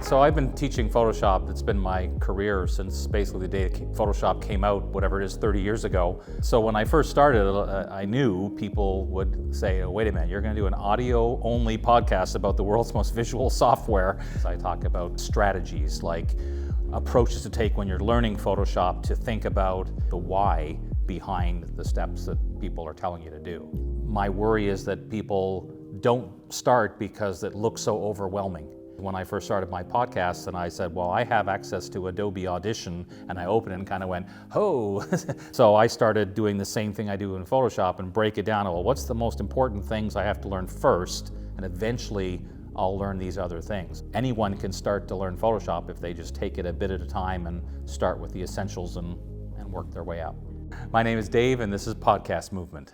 So I've been teaching Photoshop. It's been my career since basically the day Photoshop came out, whatever it is, 30 years ago. So when I first started, I knew people would say, oh, wait a minute, you're going to do an audio-only podcast about the world's most visual software. So I talk about strategies, like approaches to take when you're learning Photoshop to think about the why behind the steps that people are telling you to do. My worry is that people don't start because it looks so overwhelming. When I first started my podcast and I said, well, I have access to Adobe Audition, and I opened it and kind of went, oh. So I started doing the same thing I do in Photoshop and break it down. Well, what's the most important things I have to learn first? And eventually I'll learn these other things. Anyone can start to learn Photoshop if they just take it a bit at a time and start with the essentials and work their way up. My name is Dave, and this is Podcast Movement.